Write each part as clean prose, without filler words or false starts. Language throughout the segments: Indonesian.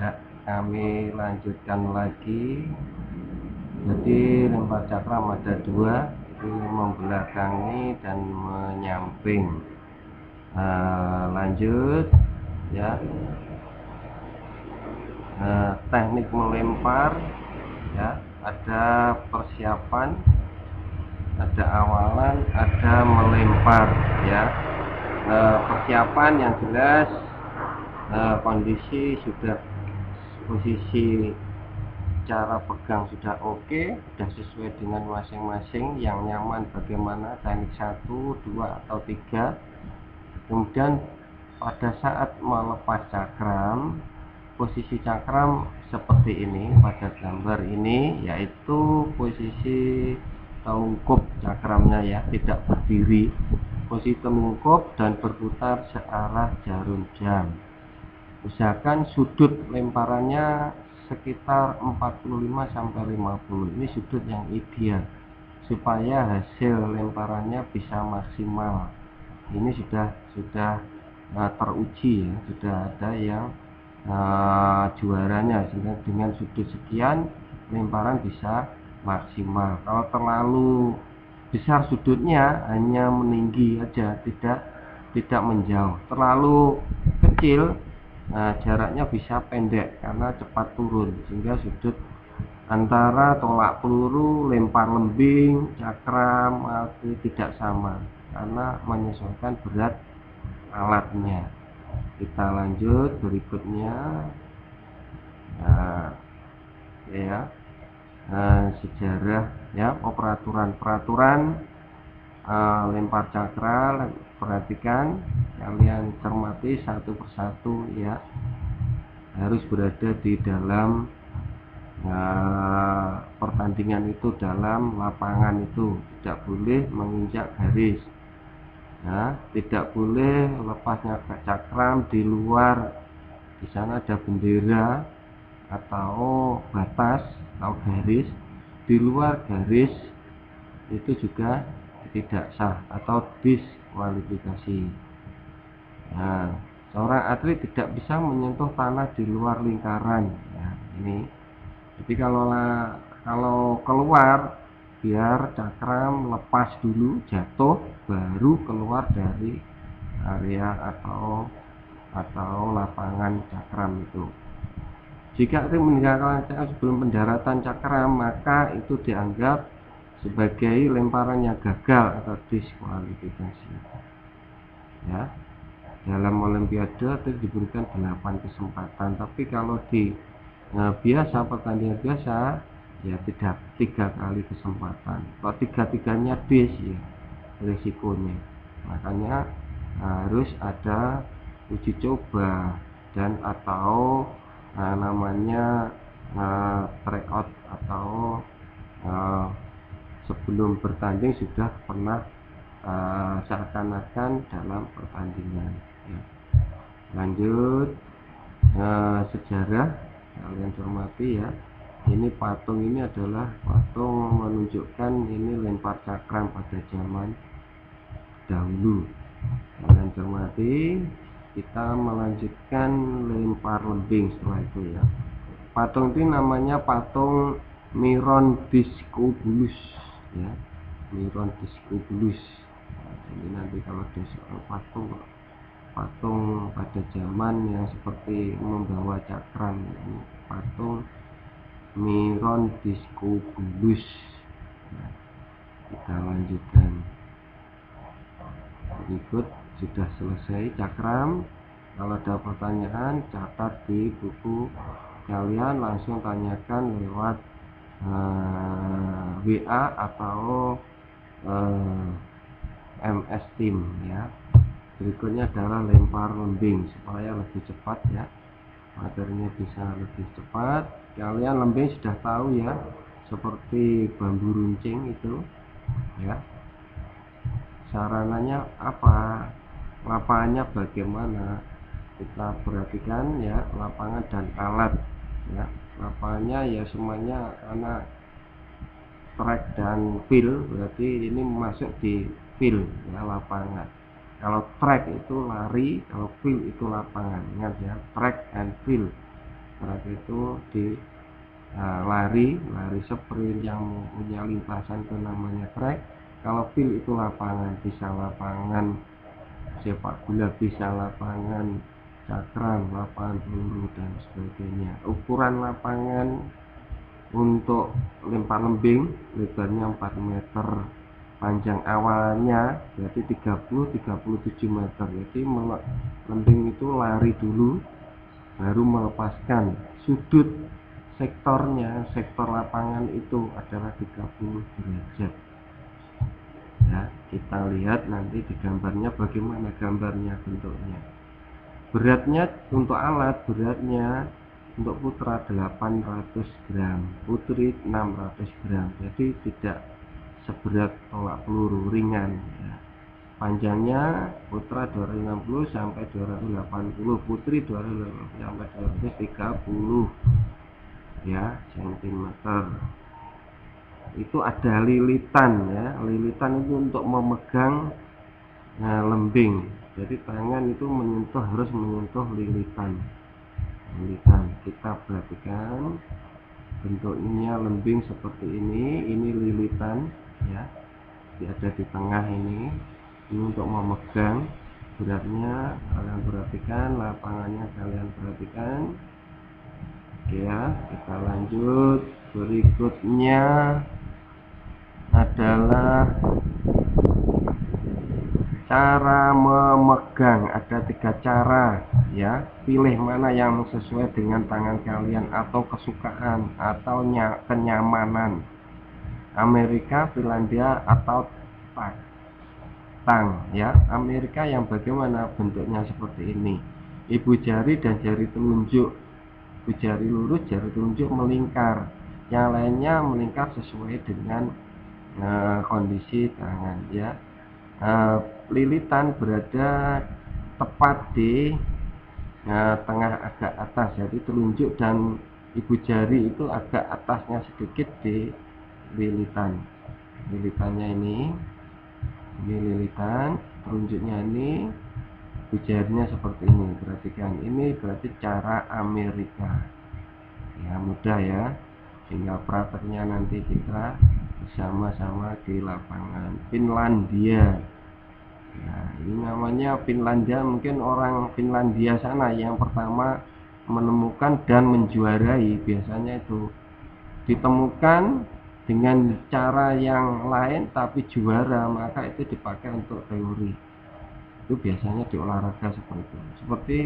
Ya, kami lanjutkan lagi. Jadi lempar cakram ada dua, itu membelakangi dan menyamping. Lanjut ya. Teknik melempar ya, ada persiapan, ada awalan, ada melempar ya. Persiapan yang jelas, kondisi sudah, posisi cara pegang sudah oke, sudah sesuai dengan masing-masing, yang nyaman bagaimana, teknik 1, 2, atau 3. Kemudian pada saat melepas cakram, posisi cakram seperti ini pada gambar ini, yaitu posisi telungkup cakramnya ya, tidak berdiri, posisi telungkup dan berputar searah jarum jam. Usahakan sudut lemparannya sekitar 45-50. Ini sudut yang ideal supaya hasil lemparannya bisa maksimal. Ini sudah teruji ya, sudah ada yang juaranya, sehingga dengan sudut sekian lemparan bisa maksimal. Kalau terlalu besar sudutnya, hanya meninggi aja, tidak menjauh. Terlalu kecil, jaraknya bisa pendek karena cepat turun, sehingga sudut antara tolak peluru, lempar lembing, cakram itu tidak sama karena menyesuaikan berat alatnya. Kita lanjut berikutnya. Sejarah ya, peraturan lempar cakram. Perhatikan, kalian cermati satu persatu ya. Harus berada di dalam pertandingan itu, dalam lapangan itu, tidak boleh menginjak garis ya, tidak boleh lepasnya cakram di luar. Di sana ada bendera atau batas atau garis, di luar garis itu juga tidak sah atau diskualifikasi. Nah, seorang atlet tidak bisa menyentuh tanah di luar lingkaran ya, ini. Jadi kalau keluar, biar cakram lepas dulu, jatuh, baru keluar dari area atau lapangan cakram itu. Jika atlet meninggalkan cakram sebelum pendaratan cakram, maka itu dianggap sebagai lemparan yang gagal atau diskualifikasi. Ya, dalam olimpiade atlet diberikan 8 kesempatan, tapi kalau di pertandingan biasa ya tidak 3 kali kesempatan. Kalau 3-3-nya dis ya, risikonya. Makanya harus ada uji coba dan atau namanya tryout, atau sebelum bertanding sudah pernah seakan-akan dalam pertandingan ya. Lanjut, sejarah kalian cermati ya. Ini patung ini adalah patung menunjukkan ini lempar cakram pada zaman dahulu. Kalian cermati. Kita melanjutkan lempar lembing setelah itu ya. Patung ini namanya patung Miron Discobulus ya, Miron Discobulus. Jadi nanti kalau ada soal patung pada zaman yang seperti membawa cakram, ini patung Miron Discobulus. Nah, kita lanjutkan. Berikut sudah selesai cakram. Kalau ada pertanyaan, catat di buku kalian, langsung tanyakan lewat WA atau MS Team ya. Berikutnya adalah lempar lembing supaya lebih cepat ya, materinya bisa lebih cepat. Kalian lembing sudah tahu ya, seperti bambu runcing itu ya. Sarananya apa, lapangannya bagaimana, kita perhatikan ya, lapangan dan alat ya. Lapangannya ya semuanya karena track dan field, berarti ini masuk di field ya, lapangan. Kalau track itu lari, kalau field itu lapangan. Ingat ya, track and field. track itu di lari sprint yang punya lintasan itu namanya track. Kalau field itu lapangan, bisa lapangan sepak bola, bisa lapangan cakram, lapangan peluru dan sebagainya. Ukuran lapangan untuk lempar lembing lebarnya 4 meter, panjang awalnya berarti 30-37 meter. Jadi lembing itu lari dulu baru melepaskan. Sudut sektornya, sektor lapangan itu adalah 30 derajat. Ya, kita lihat nanti di gambarnya bagaimana gambarnya bentuknya. Beratnya untuk alat, beratnya untuk putra 800 gram, putri 600 gram. Jadi tidak seberat tolak peluru, ringan ya. Panjangnya putra 260 sampai 280, putri 280 sampai 230 ya sentimeter. Itu ada lilitan ya, lilitan itu untuk memegang lembing. Jadi tangan itu harus menyentuh lilitan. Kita perhatikan bentuknya lembing seperti ini lilitan ya, ada di tengah ini untuk memegang. Beratnya kalian perhatikan, lapangannya kalian perhatikan. Oke ya, kita lanjut. Berikutnya adalah cara memegang. Ada 3 cara ya, pilih mana yang sesuai dengan tangan kalian atau kesukaan atau kenyamanan. Amerika, Finlandia atau tang ya. Amerika yang bagaimana bentuknya seperti ini, ibu jari dan jari telunjuk, ibu jari lurus, jari telunjuk melingkar, yang lainnya melingkar sesuai dengan kondisi tangan ya. Lilitan berada tepat di tengah agak atas, jadi telunjuk dan ibu jari itu agak atasnya sedikit di lilitannya ini lilitan, telunjuknya ini, ibu jarinya seperti ini. Perhatikan, ini berarti cara Amerika ya, mudah ya. Tinggal prakteknya nanti kita bersama-sama di lapangan. Finlandia. Nah, ini namanya Finlandia, mungkin orang Finlandia sana yang pertama menemukan dan menjuarai. Biasanya itu ditemukan dengan cara yang lain tapi juara, maka itu dipakai untuk teori. Itu biasanya di olahraga seperti itu. Seperti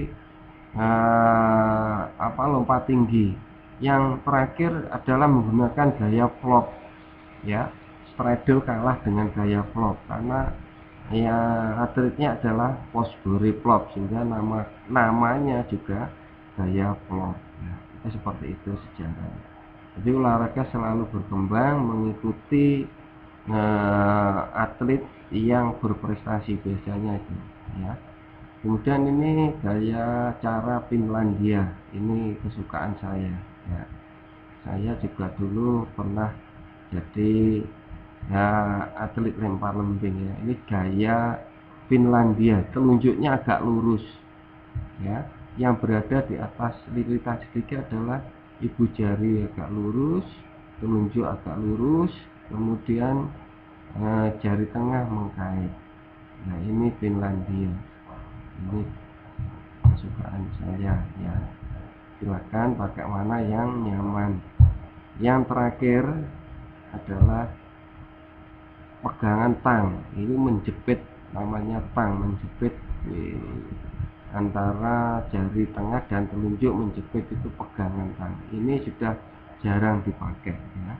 lompat tinggi. Yang terakhir adalah menggunakan gaya flop ya. Straddle kalah dengan gaya flop karena ya atletnya adalah Fosbury Flop, sehingga namanya juga gaya flop ya. Itu seperti itu sejarahnya. Jadi olahraga selalu berkembang mengikuti atlet yang berprestasi biasanya itu ya. Kemudian ini gaya cara Finlandia, ini kesukaan saya ya. Saya juga dulu pernah jadi ya atlet lempar lembing ya. Ini gaya Finlandia, telunjuknya agak lurus ya. Yang berada di atas lilitan sedikit adalah ibu jari agak lurus, telunjuk agak lurus, kemudian jari tengah mengkait. Nah, ini Finlandia. Ini kesukaan saya ya. Silakan pakai mana yang nyaman. Yang terakhir adalah pegangan tang. Ini menjepit, namanya tang, menjepit antara jari tengah dan telunjuk, menjepit itu pegangan tang. Ini sudah jarang dipakai ya.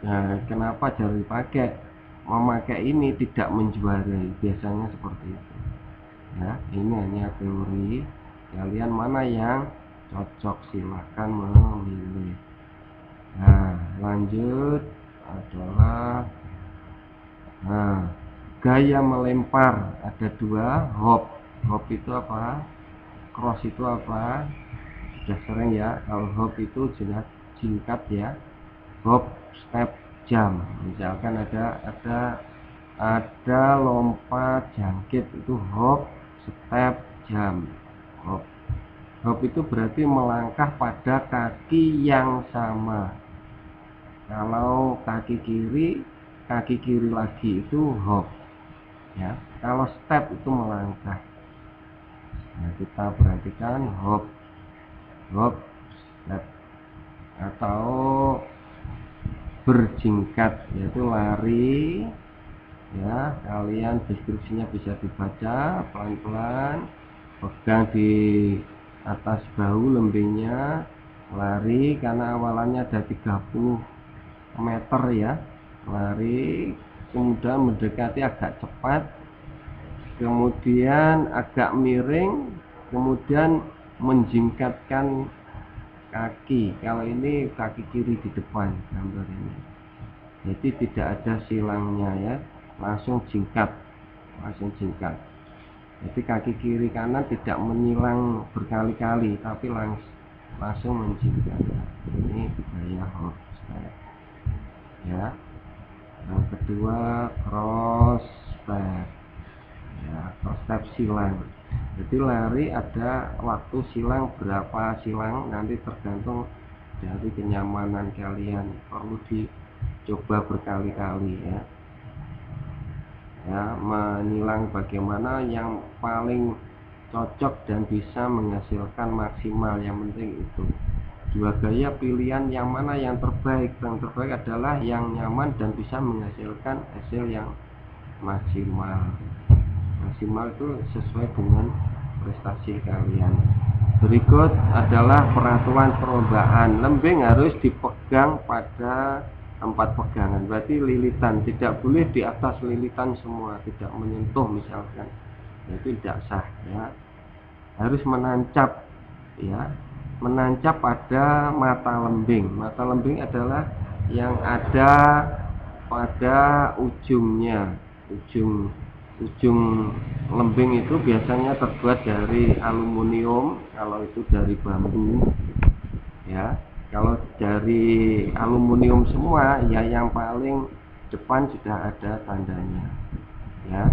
Nah, kenapa jarang dipakai? Memakai ini tidak menjuarai, biasanya seperti itu ya. Ini hanya teori, kalian mana yang cocok silahkan memilih. Nah, lanjut adalah gaya melempar. Ada 2, hop itu apa, cross itu apa, sudah sering ya. Kalau hop itu jelas singkat ya, hop, step, jump. Misalkan ada lompat jangkit, itu hop, step, jump, hop. Hop itu berarti melangkah pada kaki yang sama. Kalau kaki kiri lagi itu hop, ya. Kalau step itu melangkah. Nah, kita perhatikan hop, step, atau berjingkat, yaitu lari. Ya, kalian deskripsinya bisa dibaca pelan-pelan, pegang di atas bahu lembingnya, lari karena awalannya ada 30 meter ya, lari, kemudian mendekati agak cepat, kemudian agak miring, kemudian menjingkatkan kaki. Kalau ini kaki kiri di depan gambar ini, jadi tidak ada silangnya ya, langsung jingkat. Jadi kaki kiri kanan tidak menyilang berkali-kali, tapi langsung menjingkat. Ini gaya hop step ya. Yang kedua cross step ya, cross step silang. Jadi lari ada waktu silang, berapa silang nanti tergantung dari kenyamanan kalian, perlu dicoba berkali-kali ya. Ya, menilang bagaimana yang paling cocok dan bisa menghasilkan maksimal. Yang penting itu dua gaya pilihan, yang mana yang terbaik. Yang terbaik adalah yang nyaman dan bisa menghasilkan hasil yang maksimal itu sesuai dengan prestasi kalian. Berikut adalah peraturan perlombaan. Lembing harus dipegang pada tempat pegangan, berarti lilitan, tidak boleh di atas lilitan semua, tidak menyentuh misalkan, itu tidak sah ya. Harus menancap ya, menancap pada mata lembing. Mata lembing adalah yang ada pada ujungnya. Ujung lembing itu biasanya terbuat dari aluminium, kalau itu dari bambu ya. Kalau dari aluminium semua ya, yang paling depan sudah ada tandanya ya.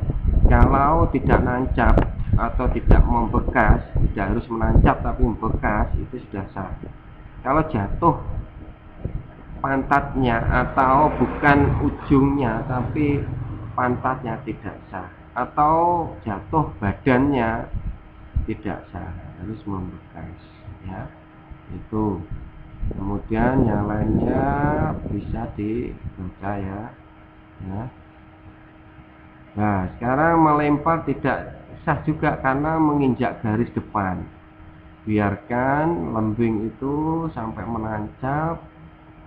Kalau tidak nancap atau tidak membekas, tidak harus menancap tapi membekas, itu sudah sah. Kalau jatuh pantatnya atau bukan ujungnya tapi pantatnya, tidak sah. Atau jatuh badannya, tidak sah, harus membekas ya. Itu. Kemudian yang lainnya bisa dibaca ya. Nah, sekarang melempar tidak sah juga karena menginjak garis depan. Biarkan lembing itu sampai menancap,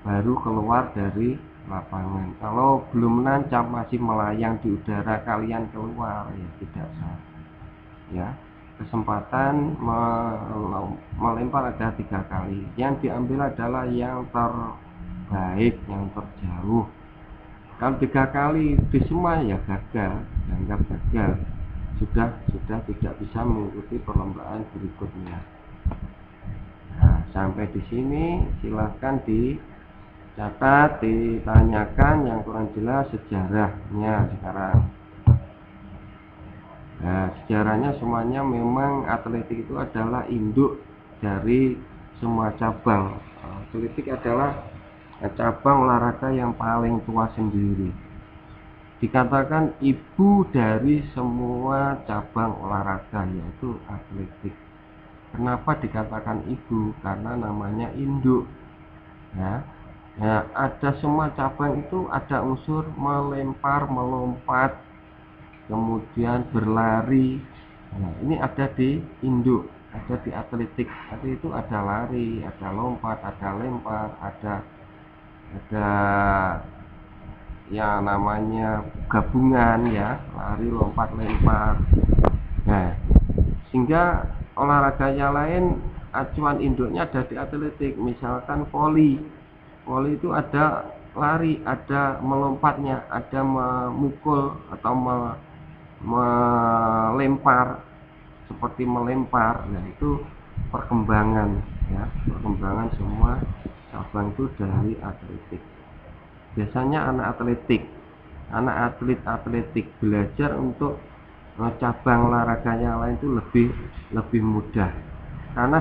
baru keluar dari lapangan. Kalau belum menancap, masih melayang di udara, kalian keluar, ya tidak sah ya. Kesempatan melempar ada 3 kali. Yang diambil adalah yang terbaik, yang terjauh. Kalau 3 kali di semua ya gagal, dianggap gagal, sudah tidak bisa mengikuti perlombaan berikutnya. Nah, sampai di sini silahkan dicatat, ditanyakan yang kurang jelas sejarahnya sekarang. Nah, sejarahnya semuanya memang atletik itu adalah induk dari semua cabang. Atletik adalah cabang olahraga yang paling tua sendiri. Dikatakan ibu dari semua cabang olahraga, yaitu atletik. Kenapa dikatakan ibu? Karena namanya induk ya. Nah, ada semua cabang itu ada unsur melempar, melompat, kemudian berlari. Nah, ini ada di induk, ada di atletik. Jadi itu ada lari, ada lompat, ada lempar, ada yang namanya gabungan ya, lari, lompat, lempar. Nah, sehingga olahraganya lain, acuan induknya ada di atletik. Misalkan voli itu ada lari, ada melompatnya, ada memukul atau melempar, seperti melempar. Nah, itu perkembangan ya, perkembangan semua cabang itu dari atletik. Biasanya anak atlet belajar untuk cabang olahraganya lain itu lebih mudah karena